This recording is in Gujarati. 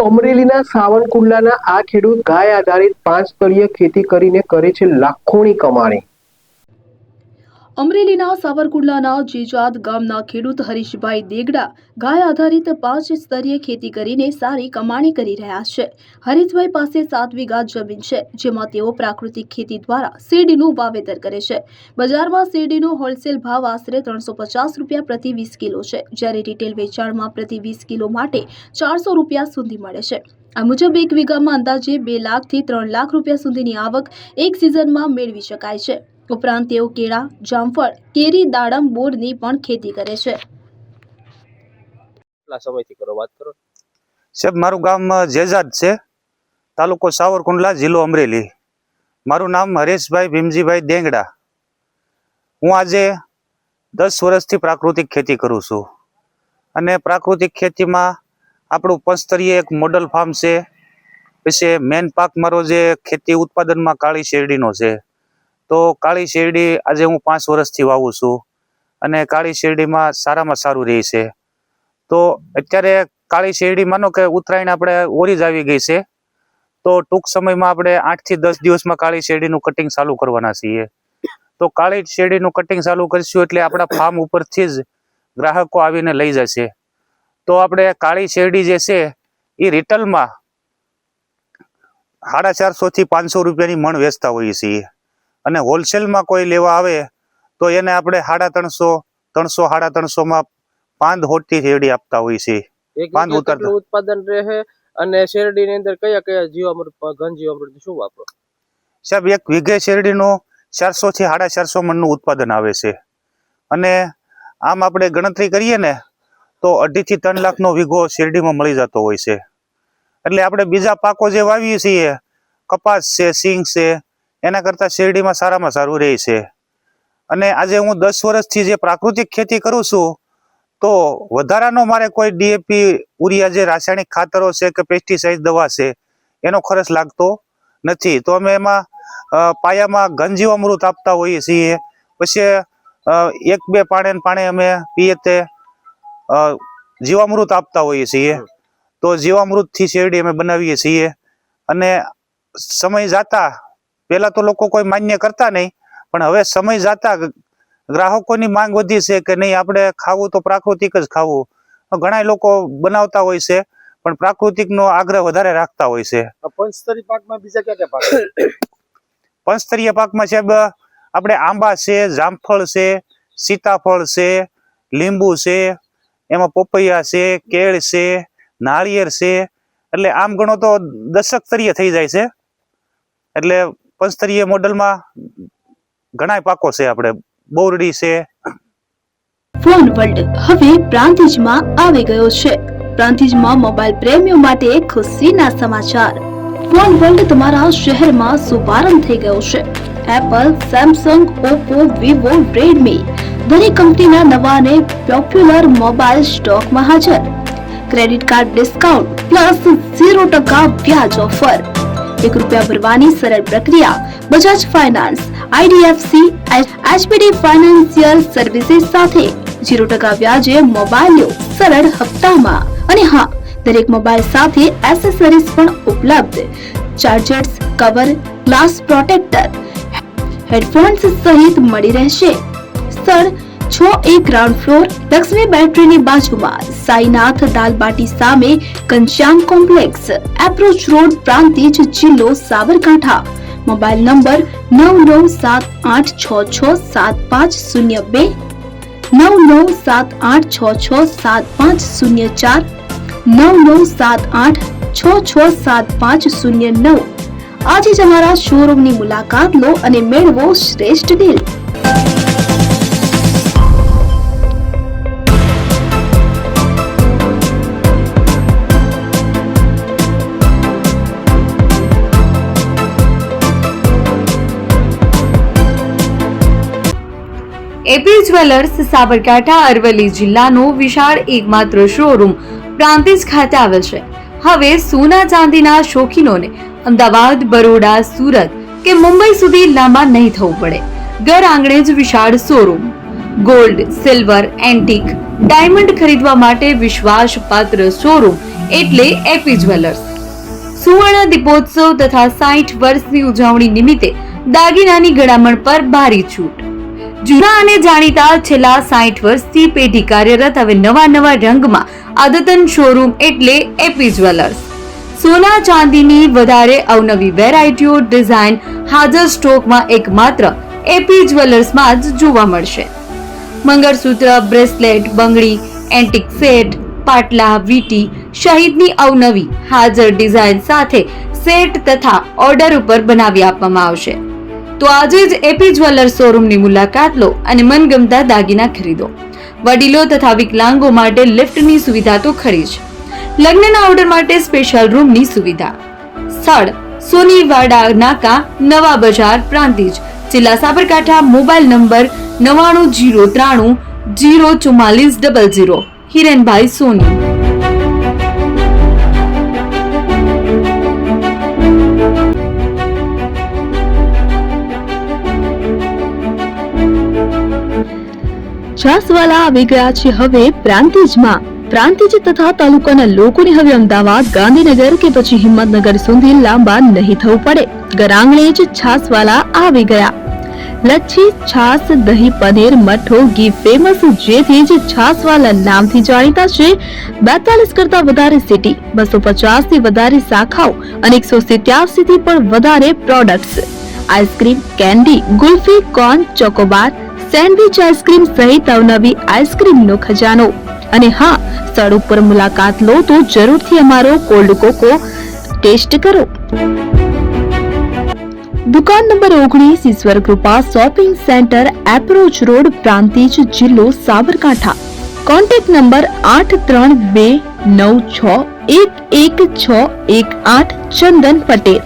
અમરેલીના સાવરકુંડલાના આ ખેડૂત ગાય આધારિત 5 સ્તરીય ખેતી કરીને કરે છે લાખોની કમાણી। અમરેલીના સાવરકુંડલાના જીજાદ ગામના ખેડૂત હરીશભાઈ દેગડા ગાય આધારિત 5 સ્તરીય ખેતી કરીને સારી કમાણી કરી રહ્યા છે। હરીશભાઈ પાસે 7 વીઘા જમીન છે, જેમાં તેઓ પ્રાકૃતિક ખેતી દ્વારા શેરડીનું વાવેતર કરે છે। બજારમાં શેરડીનો હોલસેલ ભાવ આશરે 350 રૂપિયા પ્રતિ 20 કિલો છે, જ્યારે રિટેલ વેચાણમાં પ્રતિ 20 કિલો માટે 400 રૂપિયા સુધી મળે છે। આ મુજબ 1 વીઘામાં અંદાજે 2 લાખથી 3 લાખ રૂપિયા સુધીની આવક એક સિઝનમાં મેળવી શકાય છે। ઉપરાંત તેઓ કેળા, જામફળ, કેરી, દાડમ, બોરની પણ ખેતી કરે છે। કેટલા સમયથી કરો વાત કરો સાહેબ? મારું ગામ જેજાદ છે, તાલુકો સાવરકુંડલા, જિલ્લો અમરેલી। મારું નામ હરેશભાઈ ભીમજીભાઈ દેંગડા। હું આજે 10 વર્ષથી પ્રાકૃતિક ખેતી કરું છું અને પ્રાકૃતિક ખેતીમાં આપણું પંચસ્તરીય એક મોડલ ફાર્મ છે। પછી મેન પાક મારો જે ખેતી ઉત્પાદનમાં કાળી શેરડીનો છે, તો કાળી શેરડી આજે હું 5 વર્ષથી વાવું છું અને કાળી શેરડીમાં સારામાં સારું રહે છે। તો અત્યારે કાળી શેરડી માનો કે ઉત્તરાયણ આપણે ઓરી જ આવી ગઈ છે, તો ટૂંક સમયમાં આપણે 8 થી 10 દિવસમાં કાળી શેરડીનું કટિંગ ચાલુ કરવાના છીએ। તો કાળી શેરડીનું કટિંગ ચાલુ કરશું એટલે આપણા ફાર્મ ઉપરથી જ ગ્રાહકો આવીને લઈ જશે। તો આપણે કાળી શેરડી જે છે એ રિટેલમાં 450 થી 500 રૂપિયાની મણ વેચતા હોઈએ છીએ અને હોલસેલમાં કોઈ લેવા આવે તો એને આપણે 350, 300, 350 માં 5 હોટથી શેરડી આપતા હોઈએ છીએ। કેટલું ઉત્પાદન રહે અને શેરડીની અંદર કયા કયા જીવામૃત, ઘન જીવામૃત શું વાપરો? સાહેબ, 1 વીઘે શેરડીનો 400 થી 450 મણનું ઉત્પાદન આવે છે અને આમ આપણે ગણતરી કરીએ ને તો 2.5 થી 3 લાખનો વીઘો શેરડીમાં મળી જતો હોય છે। એટલે આપણે બીજા પાકો જે વાવીએ છીએ, કપાસ છે, સિંગ છે, એના કરતાં શેરડીમાં સારામાં સારું રહે છે। અને આજે હું 10 વર્ષથી જે પ્રાકૃતિક ખેતી કરું છું, તો વધારાનો મારે કોઈ ડીએપી, ઉરિયા જે રાસાયણિક ખાતરો છે કે પેસ્ટિસાઇડ દવા છે એનો ખર્ચ લાગતો નથી। તો અમે એમાં પાયામાં ઘન જીવામૃત આપતા હોઈએ છીએ। પછી 1-2 પાણે અમે પીએ તે જીવામૃત આપતા હોઈએ છીએ। તો જીવામૃતથી શેરડી અમે બનાવીએ છીએ અને સમય જાતા પહેલા તો લોકો કોઈ માન્ય કરતા નહીં, પણ હવે સમય જાતા ગ્રાહકોની માંગ વધી છે કે નહીં, આપણે ખાવું તો પ્રાકૃતિક જ ખાવું। ઘણા લોકો બનાવતા હોય છે પણ પ્રાકૃતિકનો આગ્રહ વધારે રાખતા હોય છે। પંચસ્તરી પાકમાં બીજા કયા કયા પાક? પંચસ્તરીય પાકમાં સાહેબ આપણે આંબા છે, જામફળ છે, સીતાફળ છે, લીંબુ છે, એમાં પપૈયા છે, કેળ છે, નાળિયેર છે, એટલે આમ ગણો તો 10 સ્તરીય થઈ જાય છે। એટલે પંચસ્તરીય મોડલમાં ઘણા પાકો છે, આપણે બોરડી છે। ફોન વર્લ્ડ હવે પ્રાંતિજમાં આવી ગયો છે। પ્રાંતિજમાં મોબાઈલ પ્રેમીઓ માટે ખુશીના સમાચાર। ફોન વર્લ્ડ તમારા શહેરમાં શુભારંભ થઈ ગયો છે। Apple, Samsung, Oppo, Vivo, Redmi દરેક કંપનીના નવા અને પોપ્યુલર મોબાઈલ સ્ટોકમાં હાજર। ક્રેડિટ કાર્ડ ડિસ્કાઉન્ટ પ્લસ 0% વ્યાજ ઓફર, 1 રૂપિયા ભરવાની સરળ પ્રક્રિયા। બજાજ ફાઇનાન્સ, આઈડીએફસી, એચપીડી ફાઇનાન્શિયલ સર્વિસીસ સાથે 0% વ્યાજે મોબાઈલ લો સરળ હપ્તામાં। અને હા, દરેક મોબાઈલ સાથે એસેસરીઝ પણ ઉપલબ્ધ, chargers, cover, glass protractor, headphones સહિત મળી રહેશે। સ્થળ 6A ગ્રાઉન્ડ ફ્લોર, લક્ષ્મી બેટરીની બાજુમાં, સાઈનાથ દાલબાટી સામે, Ghanshyam complex, approach road, Prantij, જિલ્લો સાબરકાંઠા। Mobile number 9978667502, 9978667504, 9978667509। આજે જ અમારા શોરૂમની મુલાકાત લો અને મેળવો શ્રેષ્ઠ deal. AP jewellers Sabarkantha Aravalli જિલ્લાનો વિશાળ એકમાત્ર શોરૂમ પ્રાંતિજ ખાતે આવેલ છે। હવે સોના ચાંદીના શોખીનોને અમદાવાદ, બરોડા, સુરત કે મુંબઈ સુધી લાંબા નહીં થવું પડે। ઘર આંગણે જ વિશાળ showroom, gold, silver, antique, diamond ખરીદવા માટે વિશ્વાસપાત્ર શોરૂમ એટલે એપી જ્વેલર્સ. સુવર્ણ દીપોત્સવ તથા 60 વર્ષની ઉજવણી નિમિત્તે દાગીનાની ગળામણ પર ભારી છૂટ. જૂના અને જાણીતા છેલ્લા 60 વર્ષથી પેઢી કાર્યરત હવે નવા રંગમાં અદ્યતન શોરૂમ એટલે એપી જ્વેલર્સ. સોના ચાંદીની વધારે અવનવી વેરાયટીઓ, ડિઝાઇન હાજર સ્ટોકમાં એકમાત્ર એપી જ્વેલર્સમાં જ જોવા મળશે. મંગળસૂત્ર, બ્રેસલેટ, બંગડી, એન્ટિક સેટ, પાટલા, વીટી સહિતની અવનવી હાજર ડિઝાઇન સાથે સેટ તથા ઓર્ડર ઉપર બનાવી આપવામાં આવશે. તો આજે જ એપી જ્વેલર્સ શોરૂમની મુલાકાત લો અને મનગમતા દાગીના ખરીદો. વડીલો તથા વિકલાંગો માટે લિફ્ટની સુવિધા તો ખરી જ. લગ્નના ઓર્ડર માટે સ્પેશિયલ રૂમની સુવિધા. સ્થળ સોનીવાડા નાકા, નવા બજાર, પ્રાંતિજ, જિલ્લા સાબરકાંઠા. Mobile number 9903 04400. હિરેનભાઈ સોની. છાસવાલા આવી ગયા છે હવે પ્રાંતિજમાં. પ્રાંતિજ તથા તાલુકાના લોકોને હવે અમદાવાદ, ગાંધીનગર કે પછી હિંમતનગર સુધી લાંબા નહીં થવું પડે. ઘર જ છાસવાલા આવી ગયા. લચ્છી, છાસ, દહીં, પનીર, મઠો, ઘી ફેમસ, જેથી જ છાસવાલા નામથી જાણીતા છે. 42 કરતા વધારે સિટી, 250 થી વધારે શાખાઓ અને 187 થી પણ વધારે products. Ice cream, candy, kulfi, corn, Chocobar, sandwich ice cream સહિત અવનવી આઈસ્ક્રીમનો ખજાનો. અને હા, સ્થળ ઉપર મુલાકાત લો તો જરૂરથી અમારો કોલ્ડ કોકો ટેસ્ટ કરો. દુકાન number 19, Ishwar Krupa shopping centre, approach road, Prantij, જિલ્લો સાબરકાંઠા. Contact number 8329611618. ચંદન પટેલ.